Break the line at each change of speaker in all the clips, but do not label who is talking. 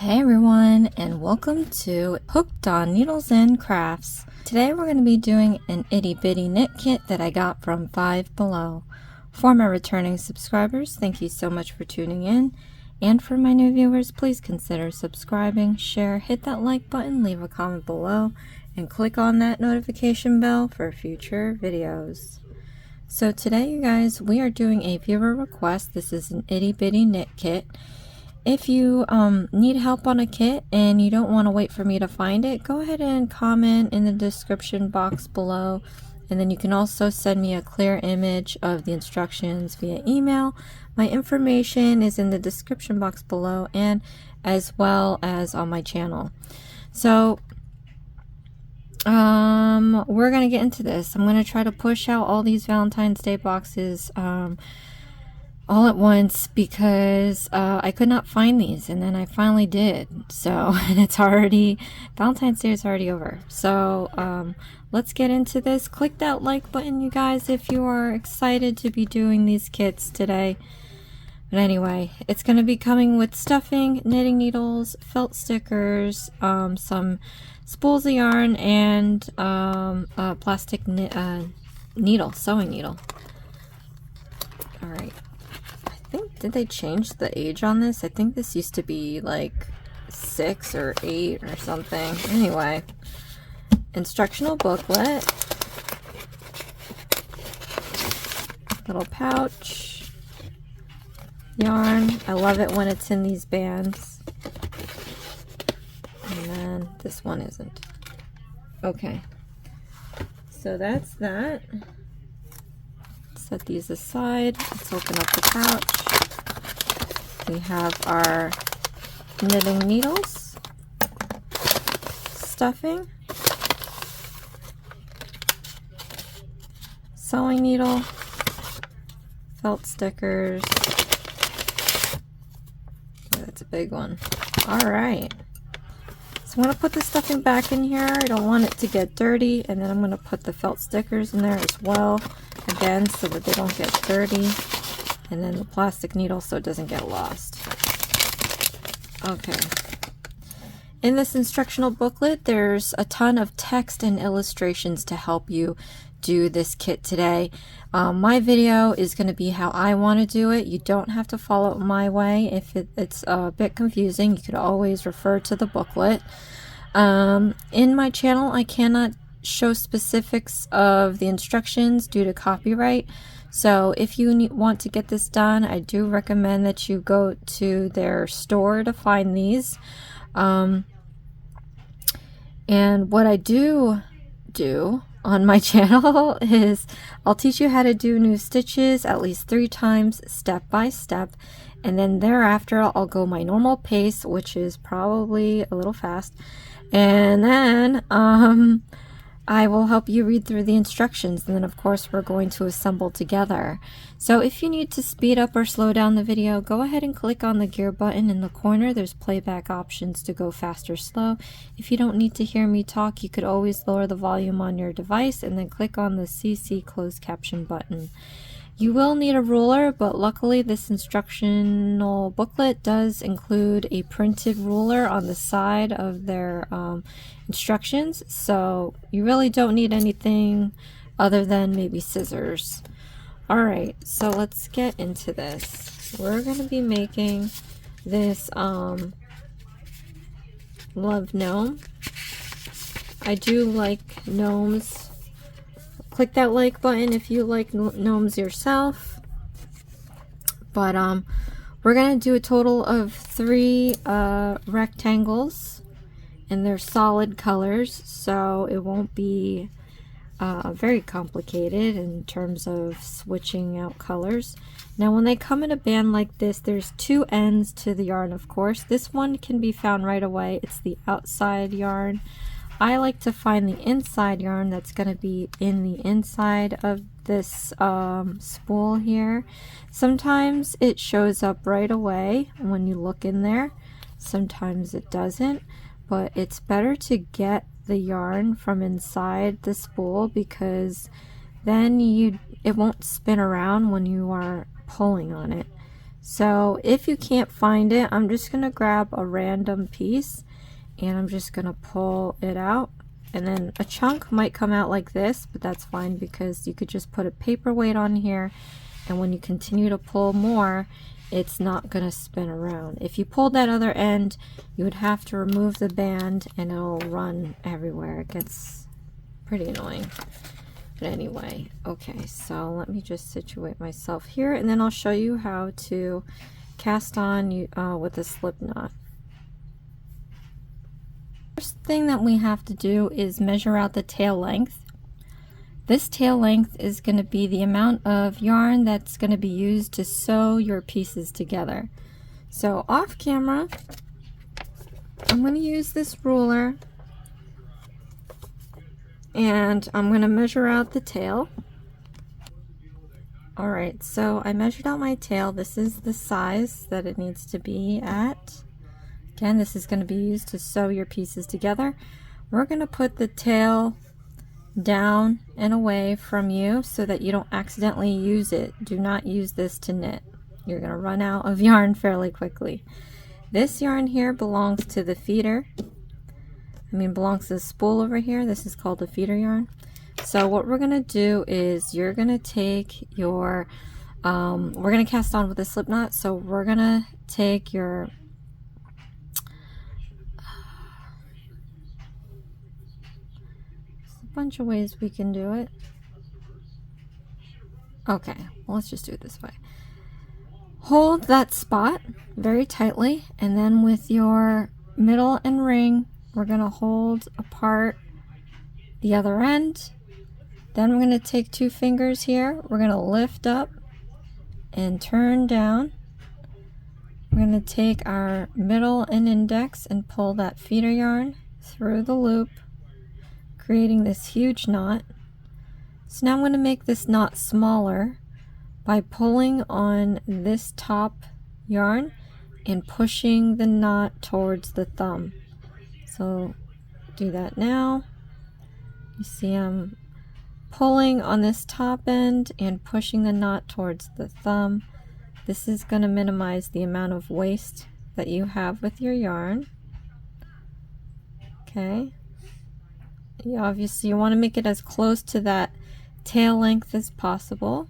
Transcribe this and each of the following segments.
Hey everyone, and welcome to Hooked on Needles and Crafts. Today we're going to be doing an itty bitty knit kit that I got from Five Below. For my returning subscribers, thank you so much for tuning in. And for my new viewers, please consider subscribing, share, hit that like button, leave a comment below, and click on that notification bell for future videos. So today, you guys, we are doing a viewer request. This is an itty bitty knit kit. If you need help on a kit and you don't want to wait for me to find it, go ahead and comment in the description box below. And then you can also send me a clear image of the instructions via email. My information is in the description box below and as well as on my channel. So we're going to get into this. I'm going to try to push out all these Valentine's Day boxes all at once because I could not find these, and then I finally did. So, and it's already, Valentine's Day is already over. So let's get into this. Click that like button, you guys, if you are excited to be doing these kits today. But anyway, it's going to be coming with stuffing, knitting needles, felt stickers, some spools of yarn, and a plastic needle, sewing needle. Alright. Did they change the age on this? I think this used to be like 6 or 8 or something. Anyway, instructional booklet, little pouch, yarn. I love it when it's in these bands. And then this one isn't. Okay, so that's that. Set these aside. Let's open up the pouch. We have our knitting needles, stuffing, sewing needle, felt stickers. Oh, that's a big one. Alright. So I'm going to put the stuffing back in here. I don't want it to get dirty. And then I'm going to put the felt stickers in there as well. Again, so that they don't get dirty. And then the plastic needle so it doesn't get lost. Okay. In this instructional booklet, there's a ton of text and illustrations to help you do this kit today. My video is going to be how I want to do it. You don't have to follow it my way. If it's a bit confusing, you could always refer to the booklet. In my channel, I cannot show specifics of the instructions due to copyright. So if you want to get this done, I do recommend that you go to their store to find these. And what I do on my channel is I'll teach you how to do new stitches at least 3 times step by step, and then thereafter I'll go my normal pace, which is probably a little fast, and then I will help you read through the instructions, and then of course we're going to assemble together. So if you need to speed up or slow down the video, go ahead and click on the gear button in the corner. There's playback options to go fast or slow. If you don't need to hear me talk, you could always lower the volume on your device and then click on the CC closed caption button. You will need a ruler, but luckily this instructional booklet does include a printed ruler on the side of their instructions, so you really don't need anything other than maybe scissors. Alright, so let's get into this. We're going to be making this Luv Gnome. I do like gnomes. Click that like button if you like gnomes yourself. But we're gonna do a total of 3 rectangles, and they're solid colors, so it won't be very complicated in terms of switching out colors. Now when they come in a band like this, there's 2 ends to the yarn, of course. This one can be found right away. It's the outside yarn. I like to find the inside yarn that's going to be in the inside of this spool here. Sometimes it shows up right away when you look in there. Sometimes it doesn't, but it's better to get the yarn from inside the spool because then it won't spin around when you are pulling on it. So if you can't find it, I'm just going to grab a random piece and I'm just going to pull it out. And then a chunk might come out like this, but that's fine because you could just put a paperweight on here, and when you continue to pull more, it's not going to spin around. If you pulled that other end, you would have to remove the band and it'll run everywhere. It gets pretty annoying. But anyway, okay, so let me just situate myself here, and then I'll show you how to cast on with a slip knot. First thing that we have to do is measure out the tail length. This tail length is going to be the amount of yarn that's going to be used to sew your pieces together. So off camera, I'm going to use this ruler and I'm going to measure out the tail. Alright, so I measured out my tail. This is the size that it needs to be at. Again, this is going to be used to sew your pieces together. We're going to put the tail down and away from you so that you don't accidentally use it. Do not use this to knit. You're going to run out of yarn fairly quickly. This yarn here belongs to the feeder. Belongs to the spool over here. This is called the feeder yarn. So what we're going to do is you're going to take your, we're going to cast on with a slip knot. So we're going to take your, there's a bunch of ways we can do it. Okay, well, let's just do it this way. Hold that spot very tightly, and then with your middle and ring, we're going to hold apart the other end. Then we're going to take two fingers here. We're going to lift up and turn down. We're going to take our middle and index and pull that feeder yarn through the loop, creating this huge knot. So now I'm going to make this knot smaller by pulling on this top yarn and pushing the knot towards the thumb. So do that now. You see I'm pulling on this top end and pushing the knot towards the thumb. This is going to minimize the amount of waste that you have with your yarn. Okay. Obviously you want to make it as close to that tail length as possible.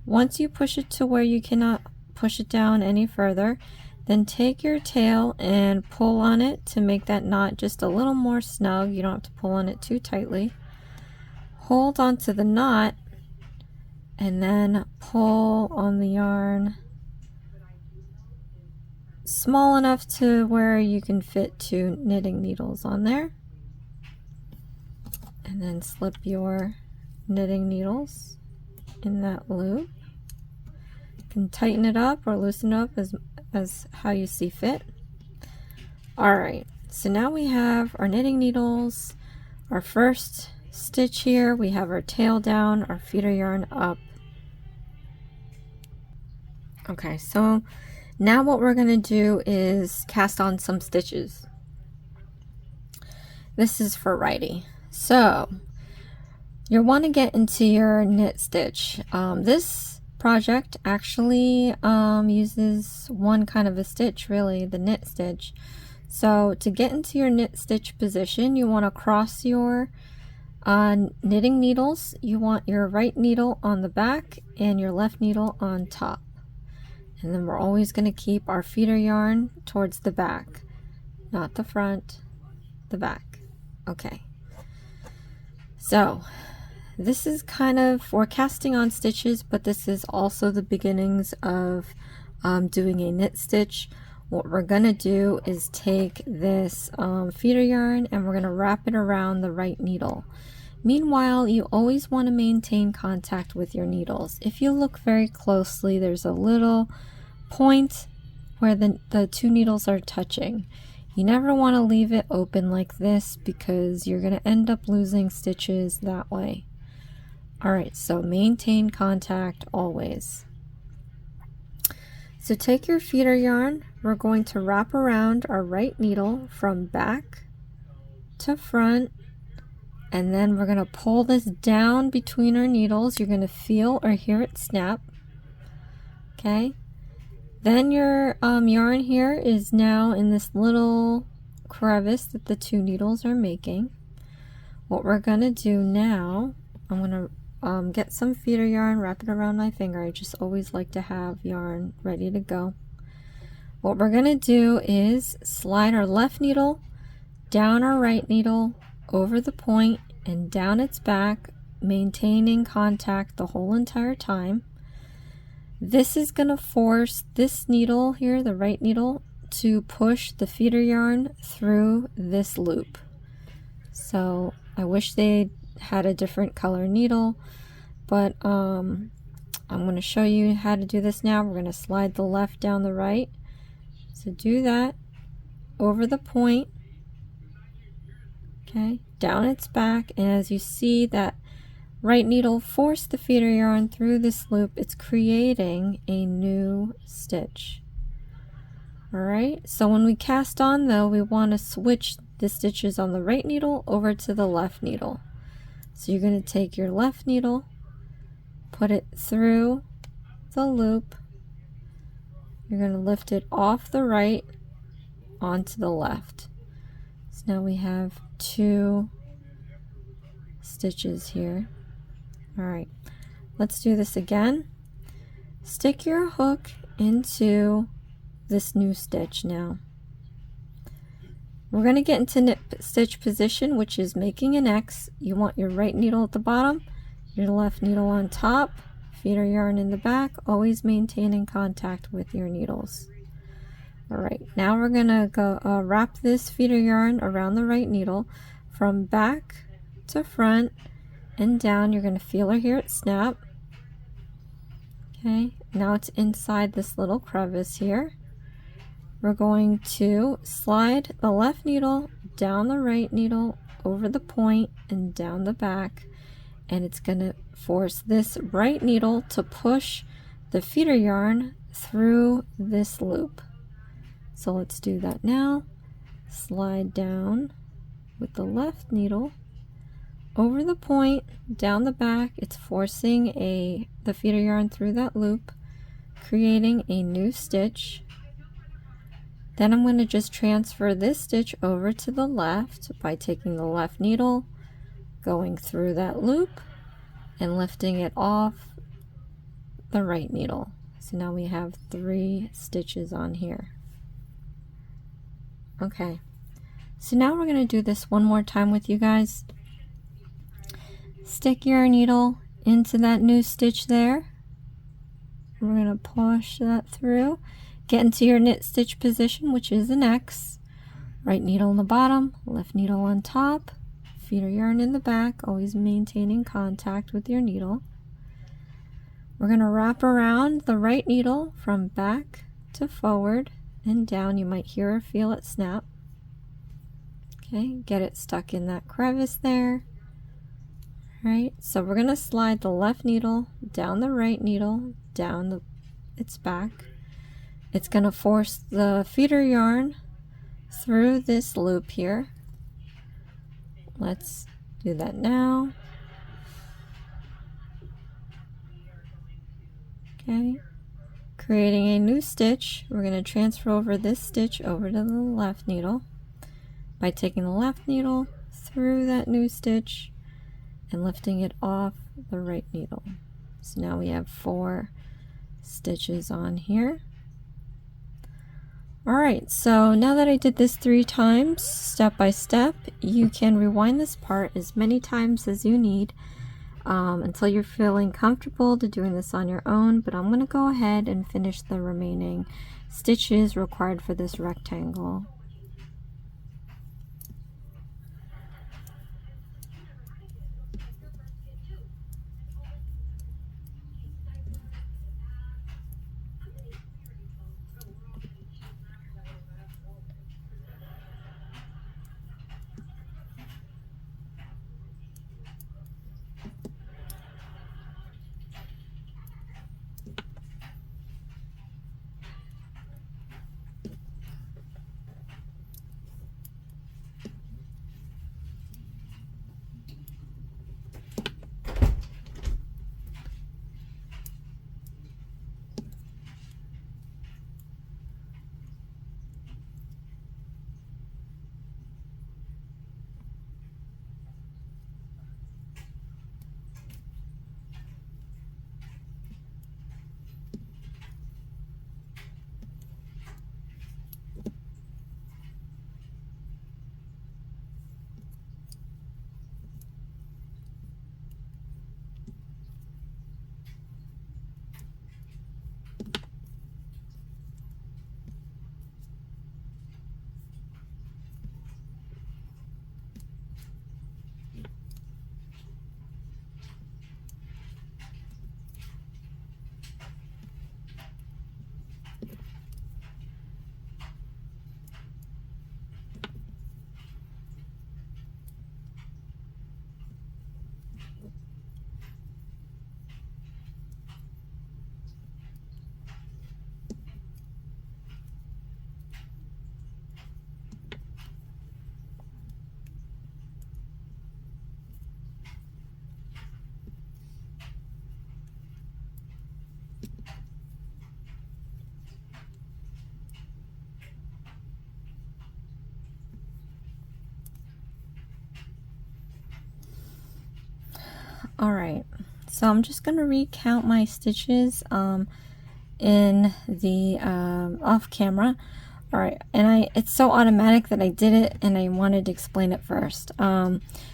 Once you push it to where you cannot push it down any further, then take your tail and pull on it to make that knot just a little more snug. You don't have to pull on it too tightly. Hold onto the knot and then pull on the yarn small enough to where you can fit 2 knitting needles on there. And then slip your knitting needles in that loop. You can tighten it up or loosen it up as how you see fit. Alright, so now we have our knitting needles, our first stitch here, we have our tail down, our feeder yarn up. Okay, so now what we're going to do is cast on some stitches. This is for righty. So you'll want to get into your knit stitch. This project actually uses one kind of a stitch, really, the knit stitch. So to get into your knit stitch position, you want to cross your knitting needles. You want your right needle on the back and your left needle on top. And then we're always going to keep our feeder yarn towards the back, not the front, the back. Okay. So this is kind of, we're casting on stitches, but this is also the beginnings of doing a knit stitch. What we're going to do is take this feeder yarn and we're going to wrap it around the right needle. Meanwhile, you always want to maintain contact with your needles. If you look very closely, there's a little point where the 2 needles are touching. You never want to leave it open like this because you're going to end up losing stitches that way. Alright, so maintain contact always. So take your feeder yarn, we're going to wrap around our right needle from back to front, and then we're going to pull this down between our needles. You're going to feel or hear it snap. Okay, Then your yarn here is now in this little crevice that the 2 needles are making. What we're going to do now, I'm going to get some feeder yarn, wrap it around my finger. I just always like to have yarn ready to go. What we're going to do is slide our left needle down our right needle over the point and down its back, maintaining contact the whole entire time. This is going to force this needle here, the right needle, to push the feeder yarn through this loop. So I wish they had a different color needle, but I'm going to show you how to do this now. We're going to slide the left down the right. So do that over the point, okay, down its back, and as you see that right needle force the feeder yarn through this loop, it's creating a new stitch. Alright, so when we cast on though, we want to switch the stitches on the right needle over to the left needle. So you're going to take your left needle, put it through the loop, you're going to lift it off the right onto the left. So now we have 2 stitches here. Alright, let's do this again. Stick your hook into this new stitch now. We're going to get into knit stitch position, which is making an X. You want your right needle at the bottom, your left needle on top, feeder yarn in the back, always maintaining contact with your needles. Alright, now we're going to go wrap this feeder yarn around the right needle from back to front and down. You're going to feel or hear it snap. Okay, now it's inside this little crevice here. We're going to slide the left needle down the right needle over the point and down the back, and it's going to force this right needle to push the feeder yarn through this loop. So let's do that now. Slide down with the left needle over the point, down the back. It's forcing the feeder yarn through that loop, creating a new stitch. Then I'm going to just transfer this stitch over to the left by taking the left needle, going through that loop, and lifting it off the right needle. So now we have 3 stitches on here. Okay, so now we're going to do this one more time with you guys. Stick your needle into that new stitch there. We're going to push that through. Get into your knit stitch position, which is an X. Right needle on the bottom, left needle on top, feeder yarn in the back, always maintaining contact with your needle. We're going to wrap around the right needle from back to forward and down. You might hear or feel it snap. Okay, get it stuck in that crevice there. Alright, so we're going to slide the left needle down the right needle, down its back. It's going to force the feeder yarn through this loop here. Let's do that now. Okay, creating a new stitch. We're going to transfer over this stitch over to the left needle by taking the left needle through that new stitch and lifting it off the right needle. So now we have 4 stitches on here. Alright, so now that I did this 3 times, step by step, you can rewind this part as many times as you need until you're feeling comfortable to doing this on your own, but I'm going to go ahead and finish the remaining stitches required for this rectangle. Alright, so I'm just going to recount my stitches in the off camera. Alright, and it's so automatic that I did it and I wanted to explain it first.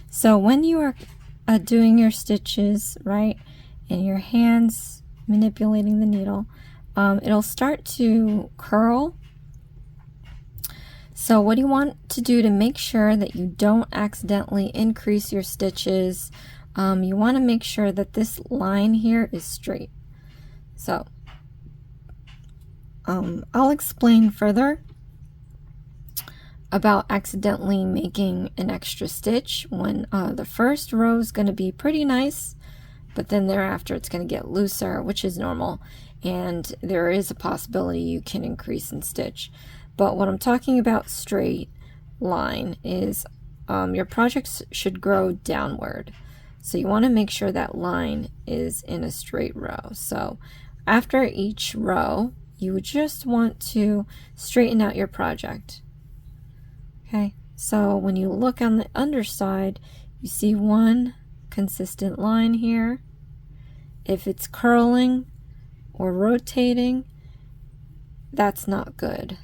So when you are doing your stitches, right, and your hands manipulating the needle, it'll start to curl. So what you want to do to make sure that you don't accidentally increase your stitches, you want to make sure that this line here is straight. So I'll explain further about accidentally making an extra stitch when the first row is going to be pretty nice, but then thereafter it's going to get looser, which is normal, and there is a possibility you can increase in stitch. But what I'm talking about straight line is your projects should grow downward, so you want to make sure that line is in a straight row. So after each row you would just want to straighten out your project. Okay, so when you look on the underside, you see one consistent line here. If it's curling or rotating, that's not good,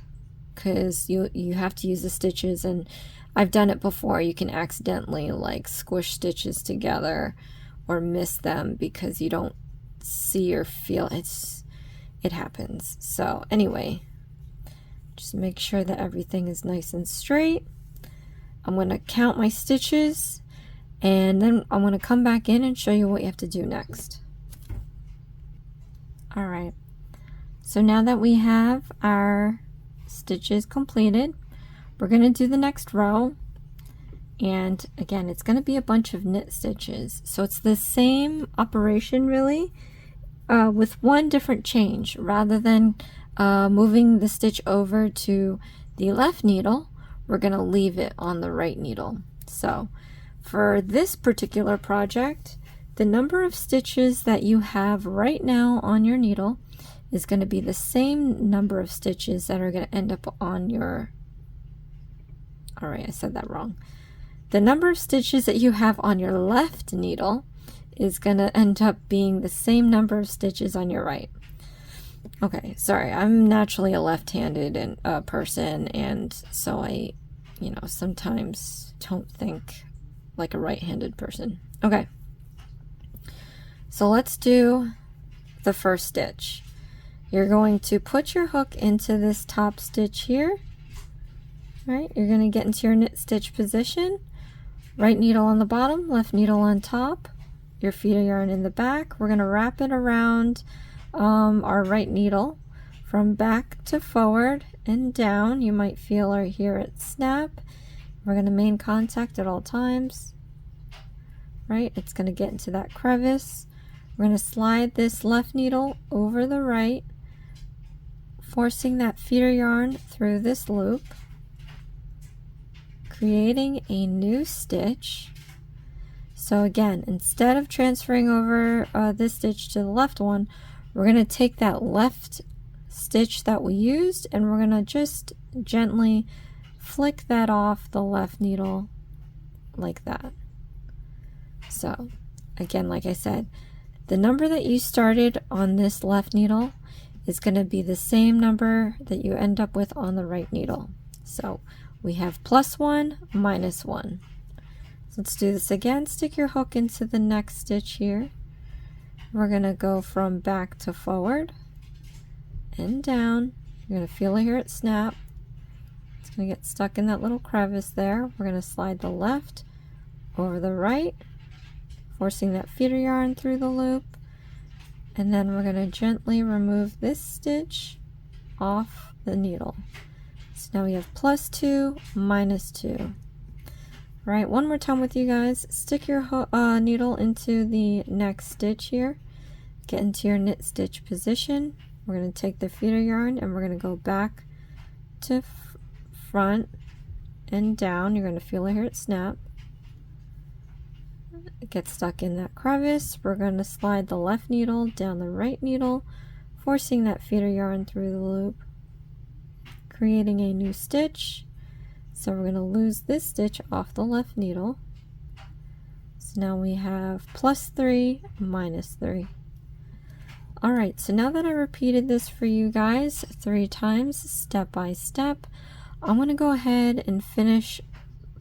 because you have to use the stitches, and I've done it before. You can accidentally like squish stitches together or miss them because you don't see or feel it happens. So anyway, just make sure that everything is nice and straight. I'm going to count my stitches, and then I'm going to come back in and show you what you have to do next. Alright, so now that we have our stitches completed, we're going to do the next row. And again, it's going to be a bunch of knit stitches. So it's the same operation really, with one different change. Rather than moving the stitch over to the left needle, we're going to leave it on the right needle. So for this particular project, the number of stitches that you have right now on your needle is going to be the same number of stitches that are going to end up on your, alright, I said that wrong. The number of stitches that you have on your left needle is going to end up being the same number of stitches on your right. Okay, sorry, I'm naturally a left-handed person, and so I, sometimes don't think like a right-handed person. Okay, so let's do the first stitch. You're going to put your hook into this top stitch here. All right, you're going to get into your knit stitch position. Right needle on the bottom, left needle on top. Your feeder yarn in the back. We're going to wrap it around our right needle from back to forward and down. You might feel or hear it snap. We're going to main contact at all times. Right, it's going to get into that crevice. We're going to slide this left needle over the right, forcing that feeder yarn through this loop, creating a new stitch. So again, instead of transferring over this stitch to the left one, we're going to take that left stitch that we used and we're going to just gently flick that off the left needle like that. So again, like I said, the number that you started on this left needle is going to be the same number that you end up with on the right needle. So we have +1, -1. So let's do this again. Stick your hook into the next stitch here. We're going to go from back to forward and down. You're going to feel it, hear it snap. It's going to get stuck in that little crevice there. We're going to slide the left over the right, forcing that feeder yarn through the loop, and then we're going to gently remove this stitch off the needle. So now we have +2, -2. Right, one more time with you guys. Stick your needle into the next stitch here. Get into your knit stitch position. We're going to take the feeder yarn and we're going to go back to front and down. You're going to feel it, hear it snap. Get stuck in that crevice. We're going to slide the left needle down the right needle, forcing that feeder yarn through the loop, creating a new stitch. So we're going to lose this stitch off the left needle. So So now we have +3, -3. Alright, so now that I repeated this for you guys 3 times, step by step, I'm going to go ahead and finish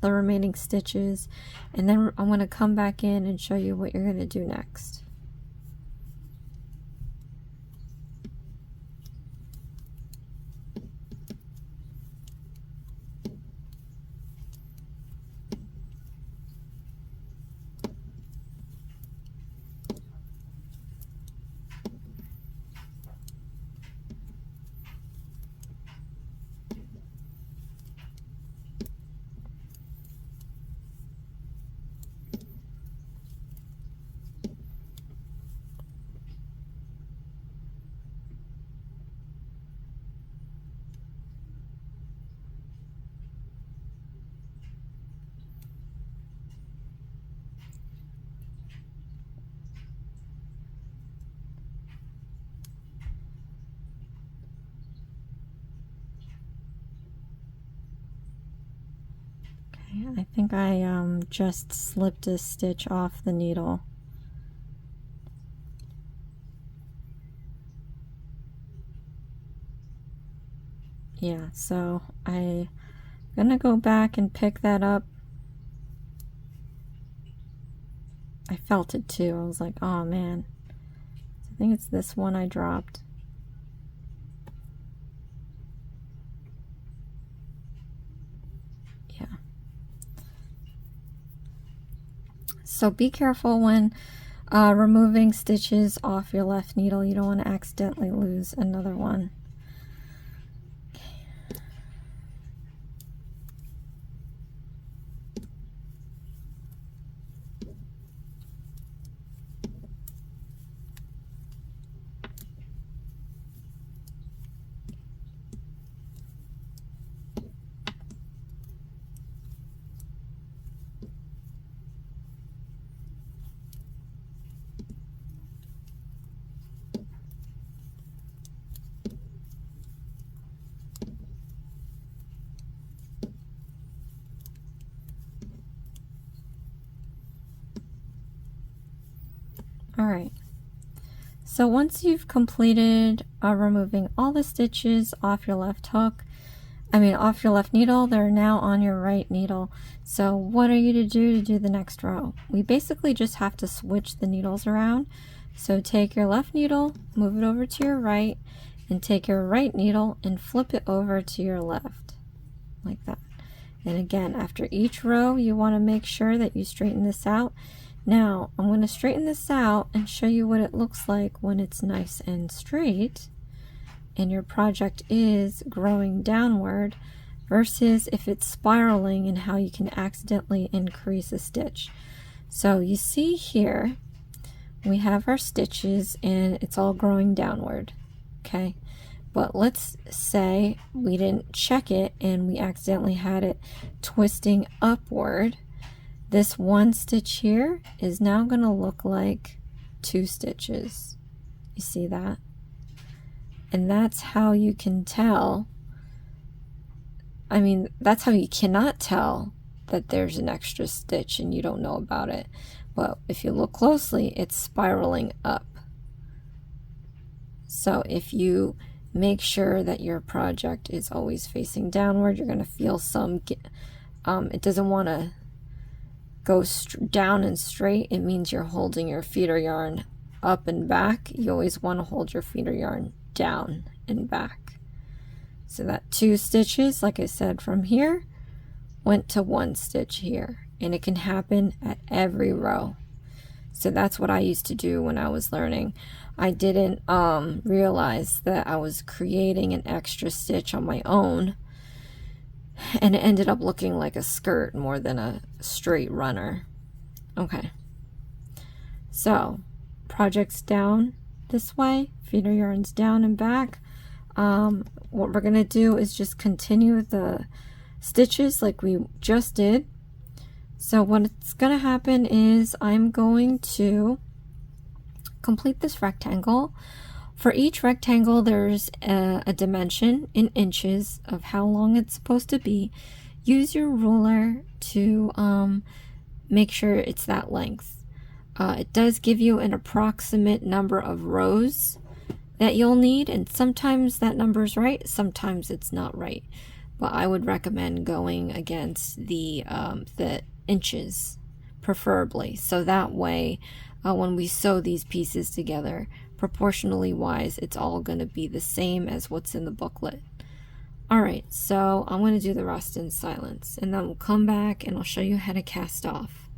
the remaining stitches, and then I'm going to come back in and show you what you're going to do next. I think I just slipped a stitch off the needle. Yeah, so I'm gonna go back and pick that up. I felt it too. I was like, oh man. I think it's this one I dropped. Yeah. So be careful when removing stitches off your left needle. You don't want to accidentally lose another one. Alright, so once you've completed removing all the stitches off your left hook, off your left needle, they're now on your right needle. So what are you to do the next row? We basically just have to switch the needles around. So take your left needle, move it over to your right, and take your right needle and flip it over to your left, like that. And again, after each row, you want to make sure that you straighten this out. Now, I'm going to straighten this out and show you what it looks like when it's nice and straight and your project is growing downward versus if it's spiraling and how you can accidentally increase a stitch. So you see here, we have our stitches and it's all growing downward, okay? But let's say we didn't check it and we accidentally had it twisting upward. This one stitch here is now going to look like 2 stitches. You see that? And that's how you can tell. That's how you cannot tell that there's an extra stitch and you don't know about it. But if you look closely, it's spiraling up. So if you make sure that your project is always facing downward, you're going to feel some, it doesn't want to go down and straight. It means you're holding your feeder yarn up and back. You always want to hold your feeder yarn down and back. So that 2 stitches, like I said, from here went to 1 stitch here, and it can happen at every row. So that's what I used to do when I was learning. I didn't realize that I was creating an extra stitch on my own, and it ended up looking like a skirt more than a straight runner. Okay, so projects down this way, feeder yarns down and back. What we're gonna do is just continue the stitches like we just did. So what's gonna happen is I'm going to complete this rectangle. For each rectangle, there's a dimension in inches of how long it's supposed to be. Use your ruler to make sure it's that length. It does give you an approximate number of rows that you'll need, and sometimes that number is right, sometimes it's not right. But I would recommend going against the inches, preferably, so that way when we sew these pieces together, proportionally wise, it's all going to be the same as what's in the booklet. Alright, so I'm going to do the rest in silence, and then we'll come back and I'll show you how to cast off.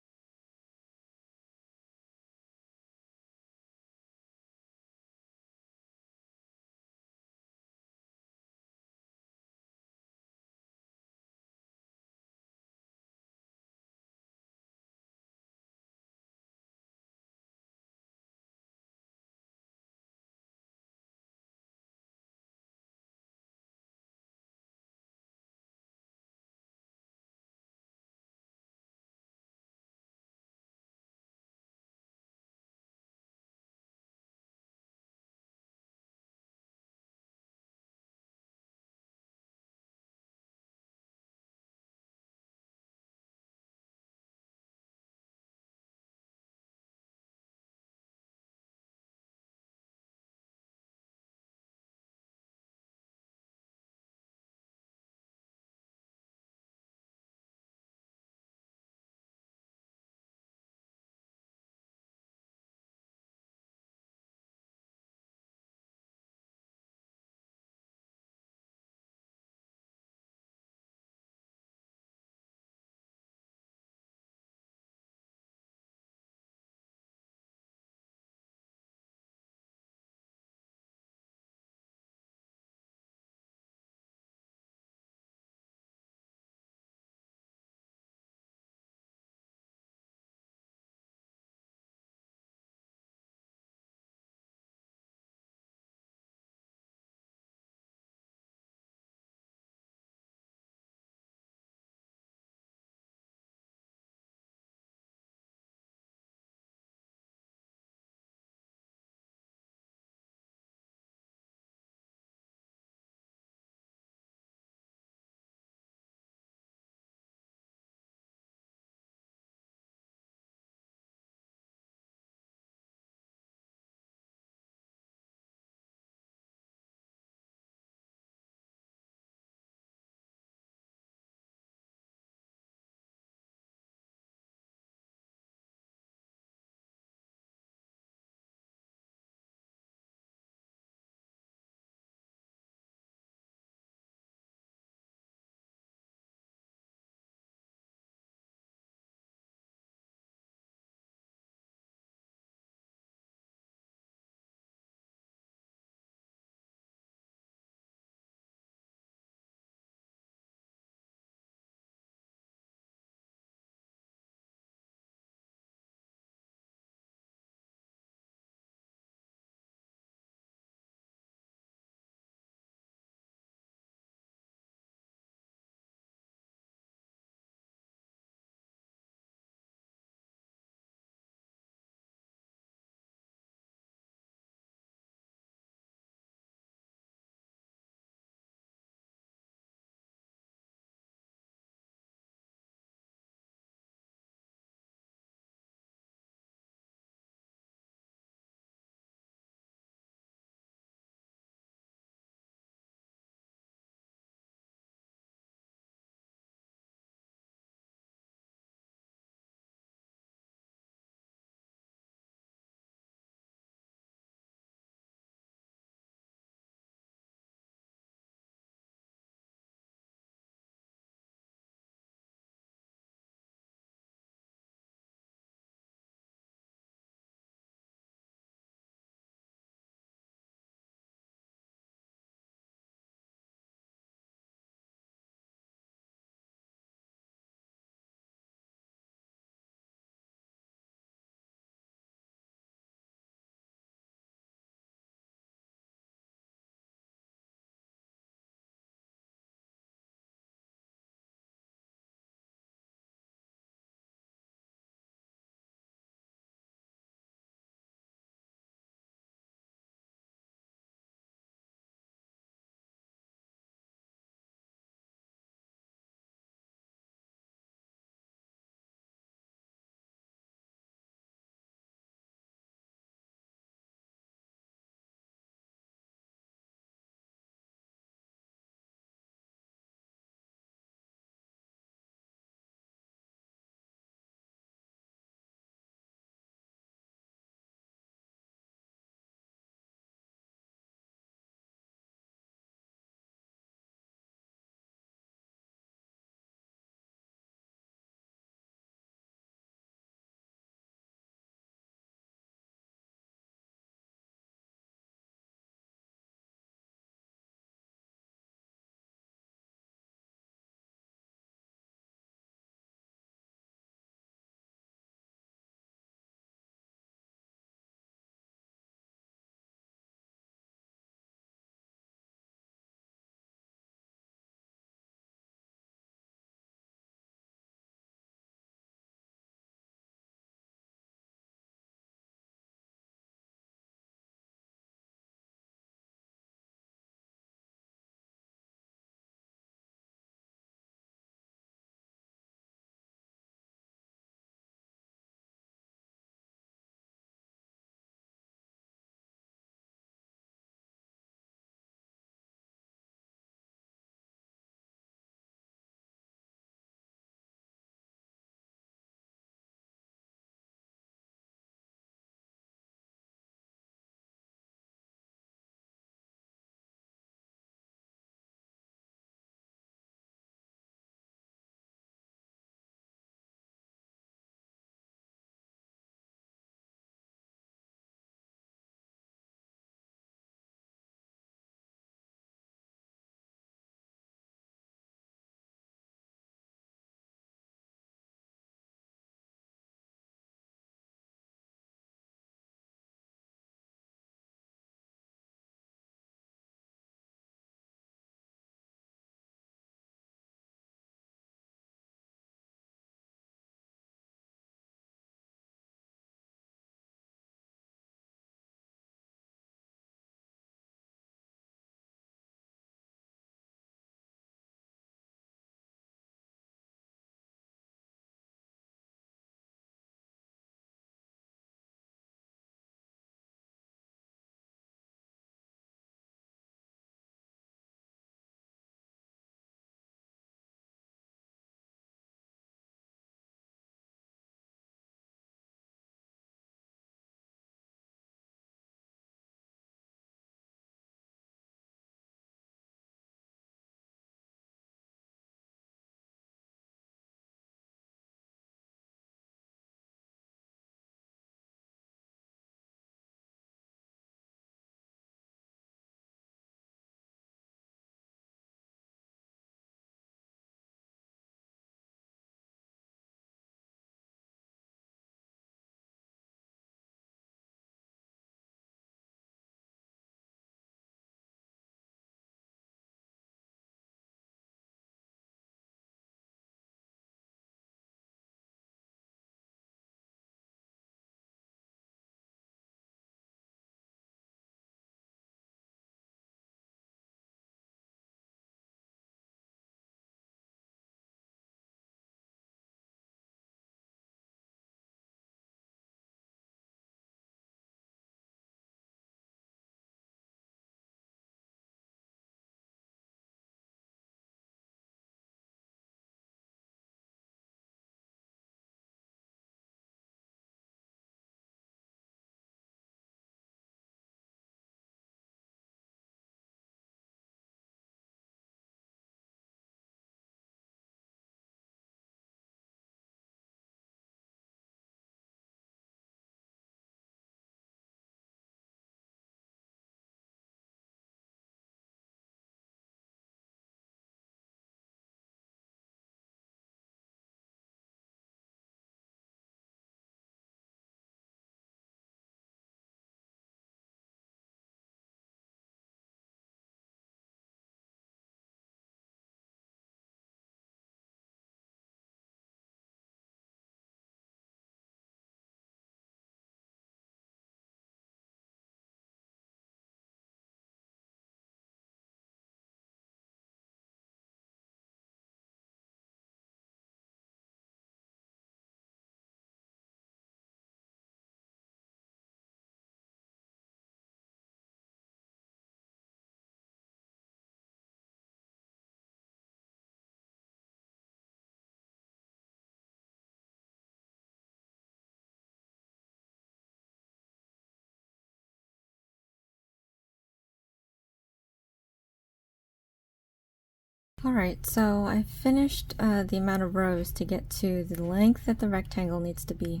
Alright, so I finished the amount of rows to get to the length that the rectangle needs to be.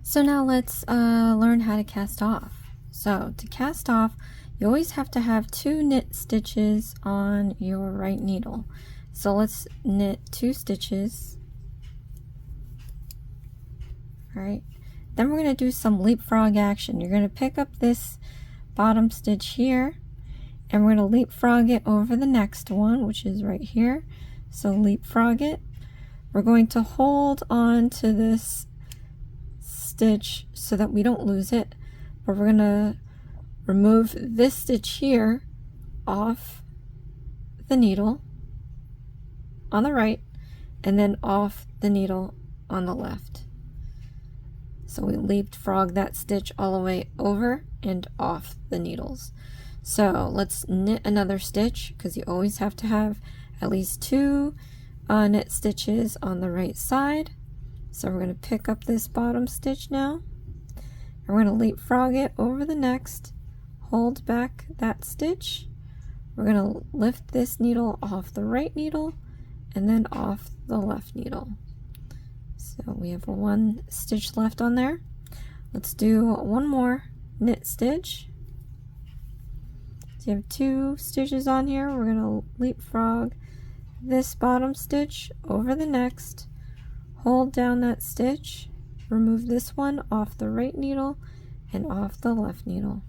So now let's learn how to cast off. So to cast off, you always have to have 2 knit stitches on your right needle. So let's knit 2 stitches. Alright, then we're going to do some leapfrog action. You're going to pick up this bottom stitch here, and we're going to leapfrog it over the next one, which is right here. So leapfrog it. We're going to hold on to this stitch so that we don't lose it, but we're going to remove this stitch here off the needle on the right, and then off the needle on the left. So we leapfrog that stitch all the way over and off the needles. So let's knit another stitch, because you always have to have at least 2 knit stitches on the right side. So we're going to pick up this bottom stitch now, and we're going to leapfrog it over the next, hold back that stitch. We're going to lift this needle off the right needle and then off the left needle. So we have 1 stitch left on there. Let's do 1 more knit stitch. So you have 2 stitches on here. We're going to leapfrog this bottom stitch over the next, hold down that stitch, remove this one off the right needle and off the left needle.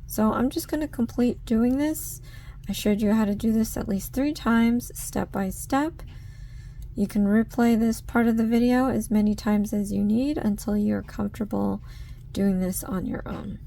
So I'm just going to complete doing this. I showed you how to do this at least 3 times, step by step. You can replay this part of the video as many times as you need until you're comfortable doing this on your own.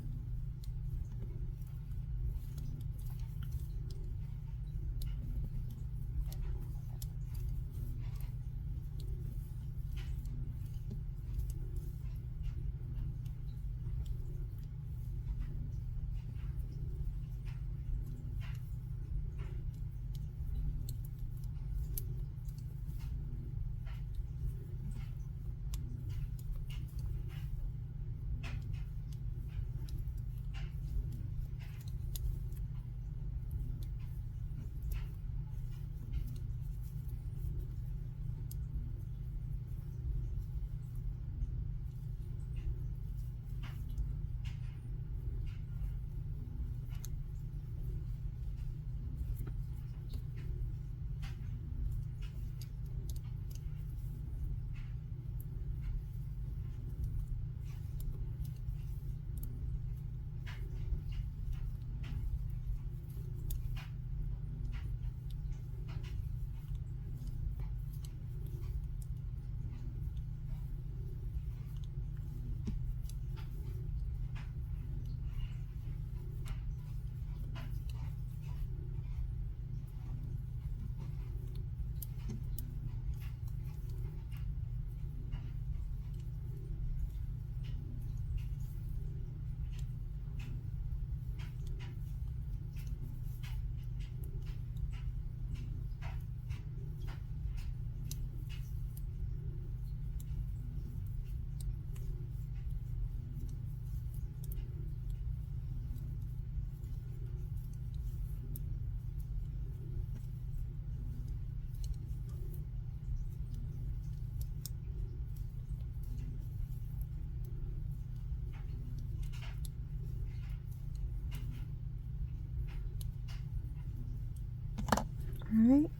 Alright.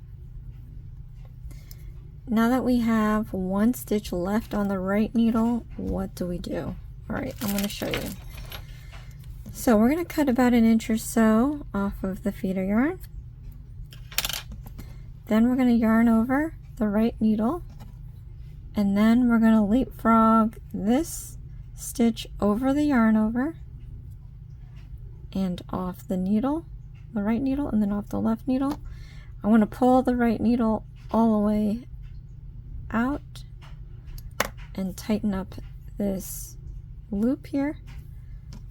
Now that we have 1 stitch left on the right needle, what do we do? Alright, I'm going to show you. So we're going to cut about 1 inch or so off of the feeder yarn. Then we're going to yarn over the right needle, and then we're going to leapfrog this stitch over the yarn over and off the needle, the right needle, and then off the left needle. I want to pull the right needle all the way out and tighten up this loop here.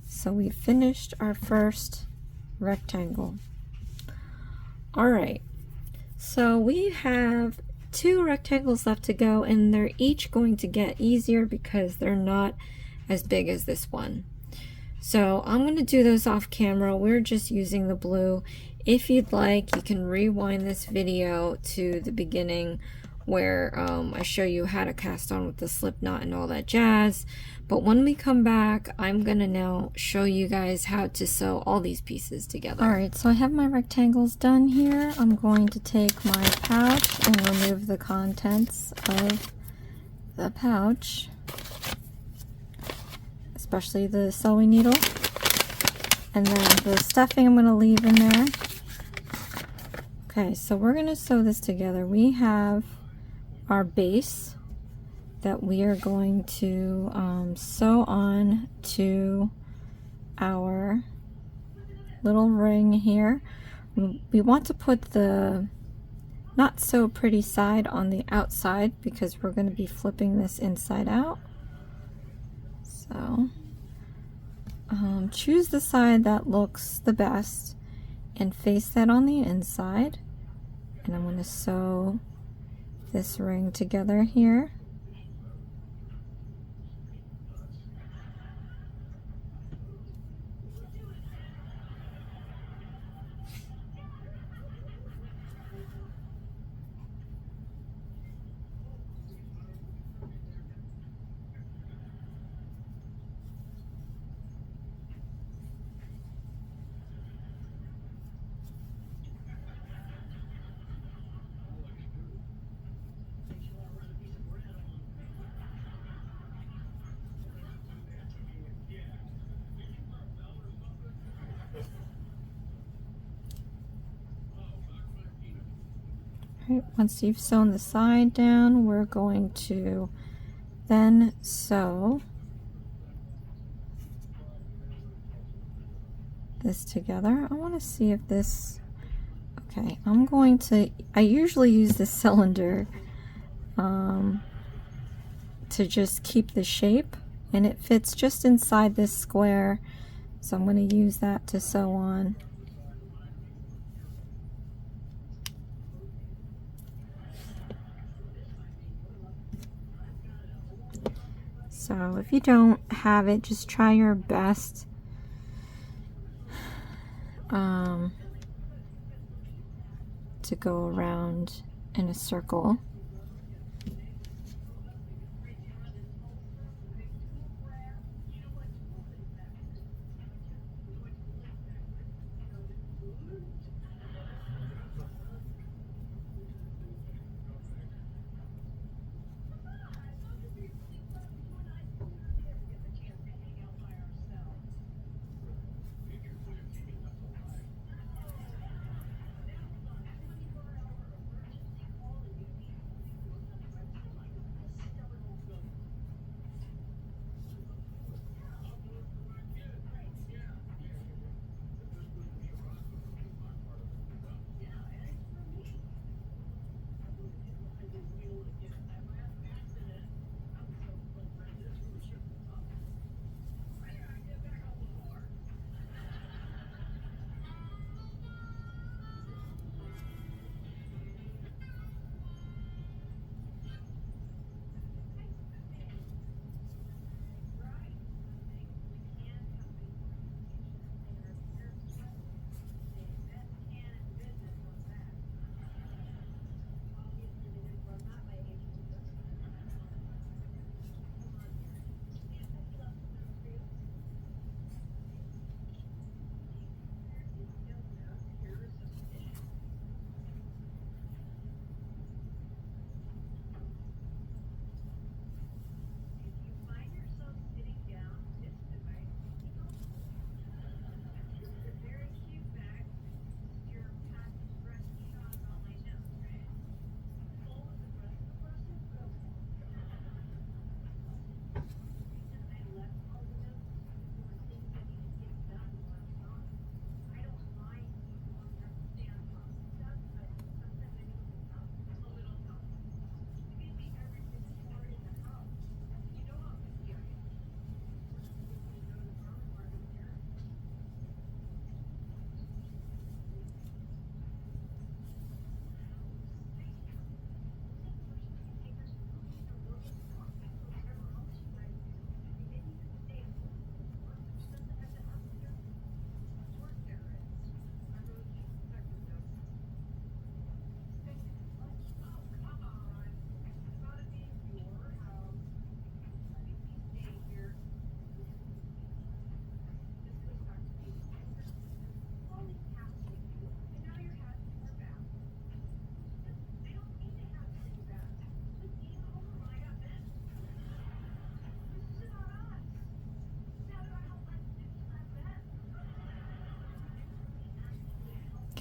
So we finished our first rectangle. Alright, so we have 2 rectangles left to go, and they're each going to get easier because they're not as big as this one. So I'm going to do those off camera. We're just using the blue. If you'd like, you can rewind this video to the beginning where I show you how to cast on with the slip knot and all that jazz. But when we come back, I'm gonna now show you guys how to sew all these pieces together. Alright, so I have my rectangles done here. I'm going to take my pouch and remove the contents of the pouch, especially the sewing needle. And then the stuffing I'm going to leave in there. Okay, so we're going to sew this together. We have our base that we are going to sew on to our little ring here. We want to put the not so pretty side on the outside because we're going to be flipping this inside out. So choose the side that looks the best and face that on the inside, and I'm going to sew this ring together here. Right, once you've sewn the side down, we're going to then sew this together. I want to see if this, okay, I usually use this cylinder to just keep the shape, and it fits just inside this square, so I'm going to use that to sew on. So if you don't have it, just try your best to go around in a circle.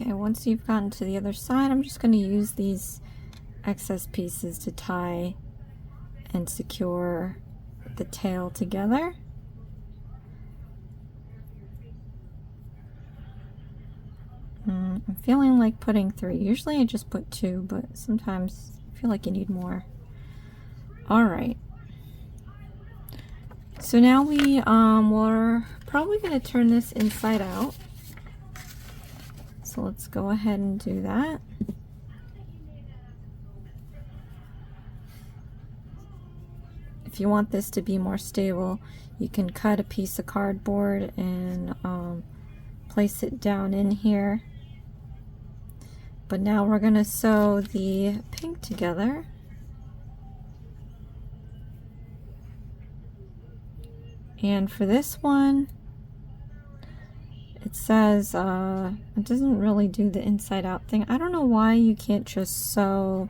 Okay, once you've gotten to the other side, I'm just going to use these excess pieces to tie and secure the tail together. I'm feeling like putting 3. Usually I just put 2, but sometimes I feel like you need more. Alright. So now we're probably going to turn this inside out. So let's go ahead and do that. If you want this to be more stable, you can cut a piece of cardboard and place it down in here. But now we're going to sew the pink together. And for this one, it says it doesn't really do the inside out thing. I don't know why you can't just sew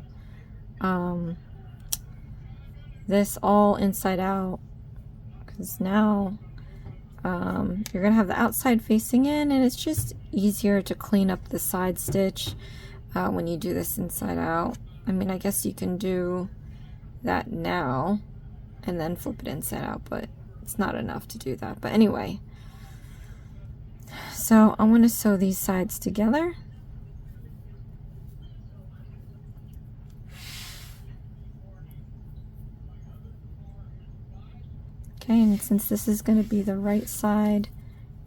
this all inside out, because now you're gonna have the outside facing in, and it's just easier to clean up the side stitch when you do this inside out. I mean, I guess you can do that now and then flip it inside out, but it's not enough to do that. But anyway, so I'm going to sew these sides together. Okay, and since this is going to be the right side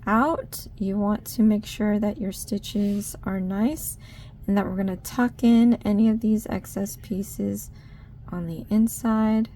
out, you want to make sure that your stitches are nice and that we're going to tuck in any of these excess pieces on the inside.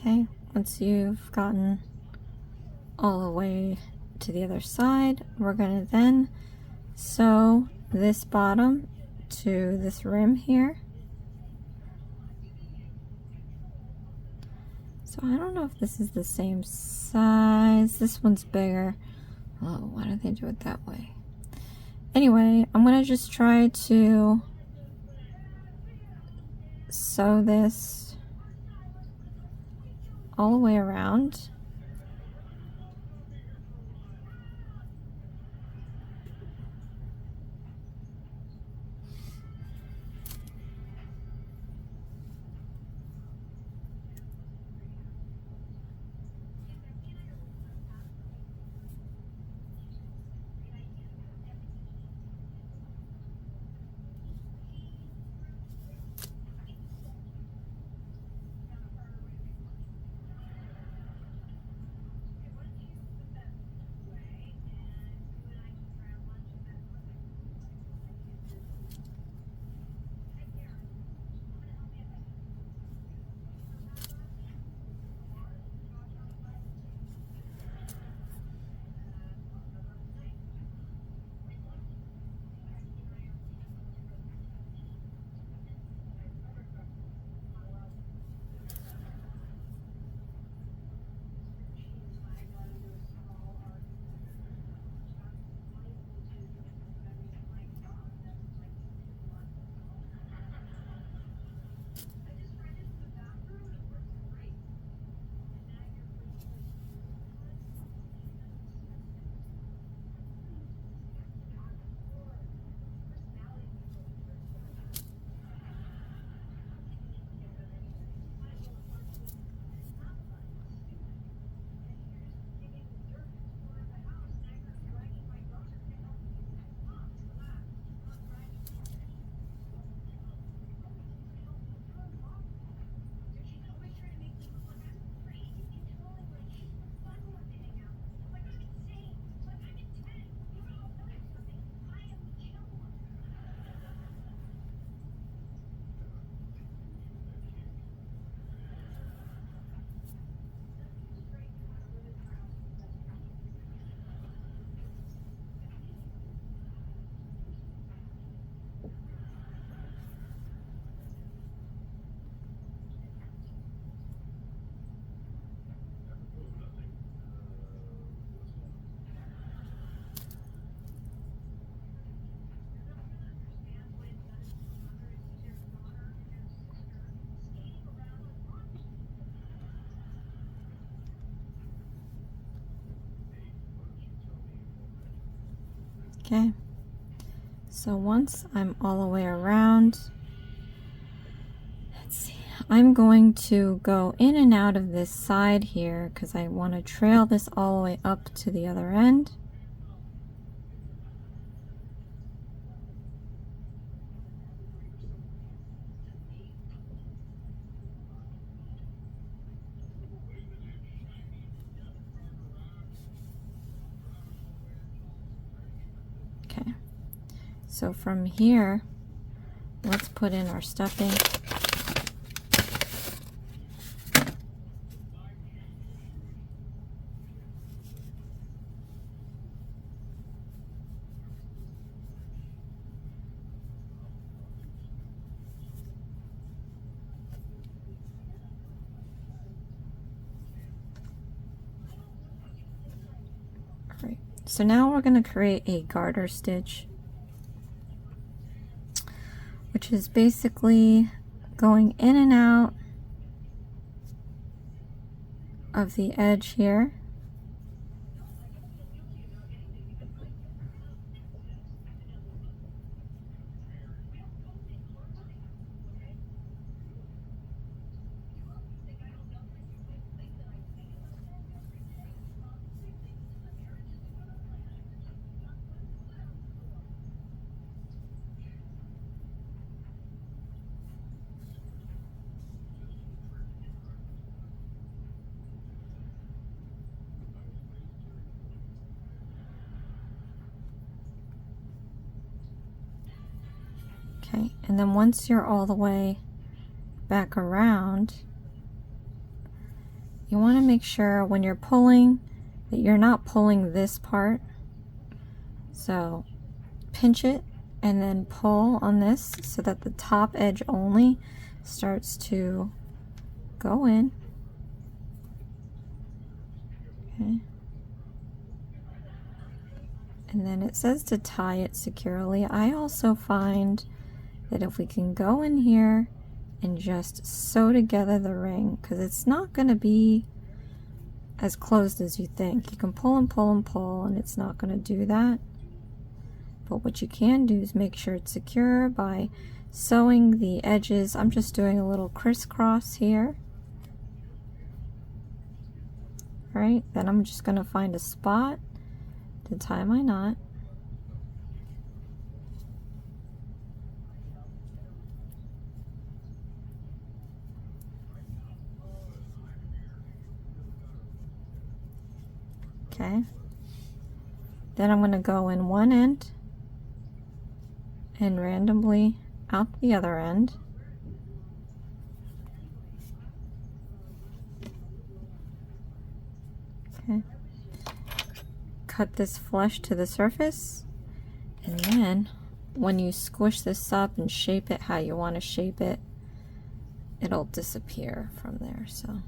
Okay, once you've gotten all the way to the other side, we're going to then sew this bottom to this rim here. So I don't know if this is the same size. This one's bigger. Oh, why don't they do it that way? Anyway, I'm going to just try to sew this all the way around. Okay, so once I'm all the way around, let's see, I'm going to go in and out of this side here because I want to trail this all the way up to the other end. Okay, so from here, let's put in our stuffing. All right, so now we're going to create a garter stitch, which is basically going in and out of the edge here. Okay, and then once you're all the way back around, you want to make sure when you're pulling that you're not pulling this part. So pinch it and then pull on this so that the top edge only starts to go in. Okay. And then it says to tie it securely. I also find that if we can go in here and just sew together the ring, because it's not going to be as closed as you think. You can pull and pull and pull and it's not going to do that. But what you can do is make sure it's secure by sewing the edges. I'm just doing a little crisscross here. All right, then I'm just going to find a spot to tie my knot. Okay, then I'm going to go in one end and randomly out the other end. Okay, cut this flush to the surface, and then when you squish this up and shape it how you want to shape it, it'll disappear from there. So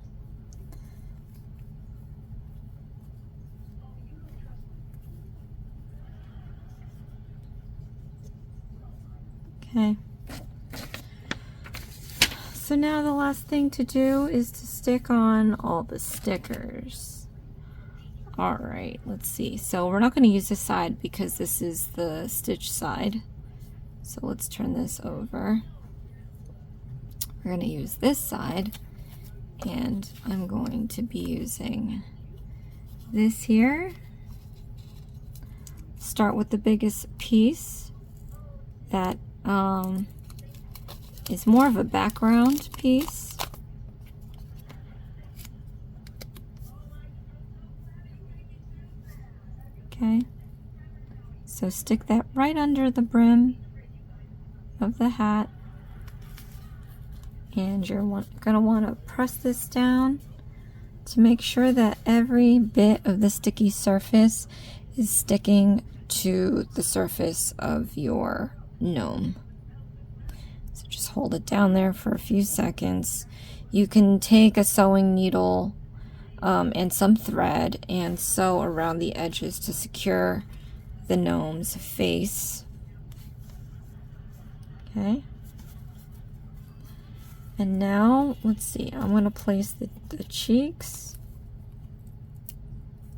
okay, so now the last thing to do is to stick on all the stickers. All right, let's see. So we're not going to use this side because this is the stitch side. So let's turn this over. We're going to use this side, and I'm going to be using this here. Start with the biggest piece that is more of a background piece. Okay, so stick that right under the brim of the hat, and you're going to want to press this down to make sure that every bit of the sticky surface is sticking to the surface of your gnome. So just hold it down there for a few seconds. You can take a sewing needle and some thread and sew around the edges to secure the gnome's face. Okay. And now, let's see, I'm going to place the cheeks,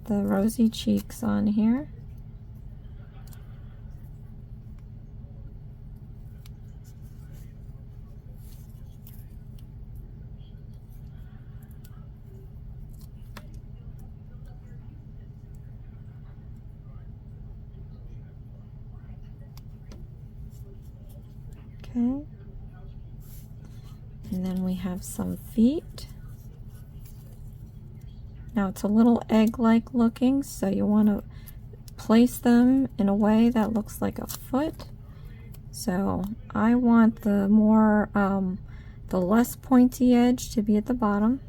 the rosy cheeks on here. Okay. And then we have some feet. Now it's a little egg-like looking, so you want to place them in a way that looks like a foot. So I want the more, the less pointy edge to be at the bottom.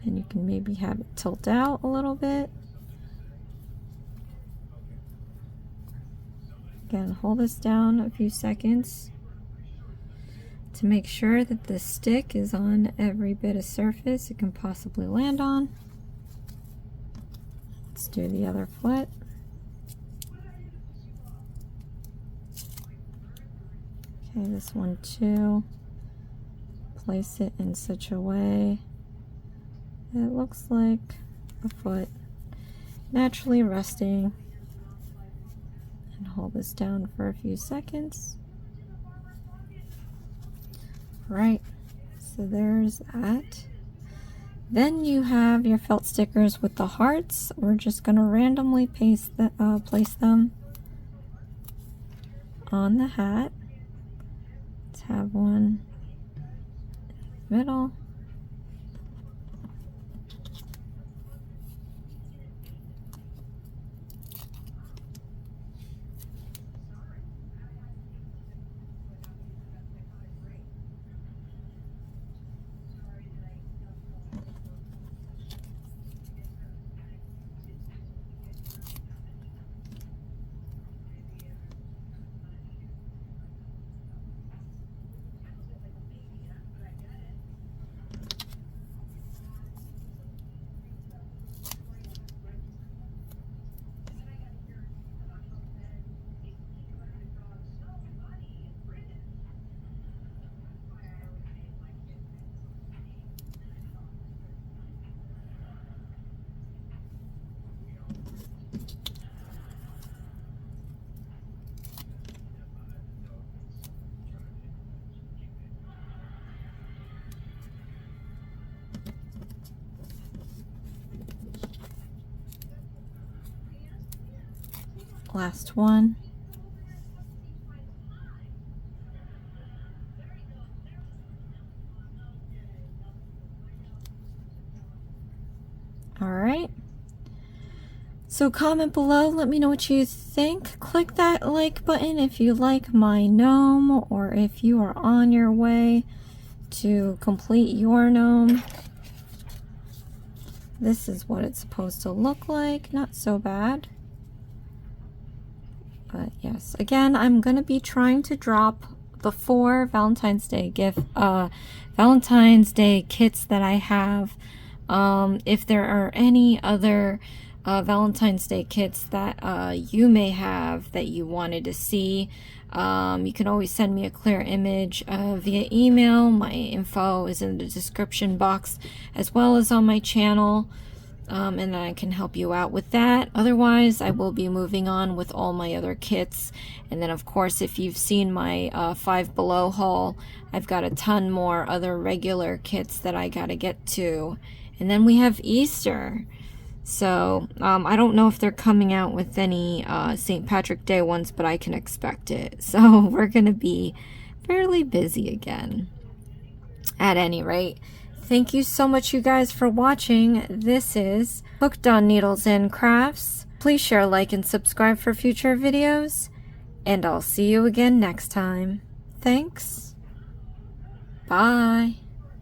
And you can maybe have it tilt out a little bit. Again, hold this down a few seconds to make sure that the stick is on every bit of surface it can possibly land on. Let's do the other foot. Okay, this one too. Place it in such a way that it looks like a foot naturally resting. And hold this down for a few seconds. Right, so there's that. Then you have your felt stickers with the hearts. We're just going to randomly place them on the hat. Let's have one in the middle. Last one. All right. So comment below, let me know what you think. Click that like button if you like my gnome, or if you are on your way to complete your gnome. This is what it's supposed to look like. Not so bad. But yes, again, I'm going to be trying to drop the 4 Valentine's Day Valentine's Day kits that I have. If there are any other Valentine's Day kits that you may have that you wanted to see, you can always send me a clear image via email. My info is in the description box as well as on my channel. And I can help you out with that. Otherwise, I will be moving on with all my other kits. And then, of course, if you've seen my 5 Below haul, I've got a ton more other regular kits that I gotta get to. And then we have Easter. So, I don't know if they're coming out with any St. Patrick Day ones, but I can expect it. So, we're gonna be fairly busy again. At any rate, thank you so much, you guys, for watching. This is Hooked on Needles and Crafts. Please share, like, and subscribe for future videos. And I'll see you again next time. Thanks. Bye.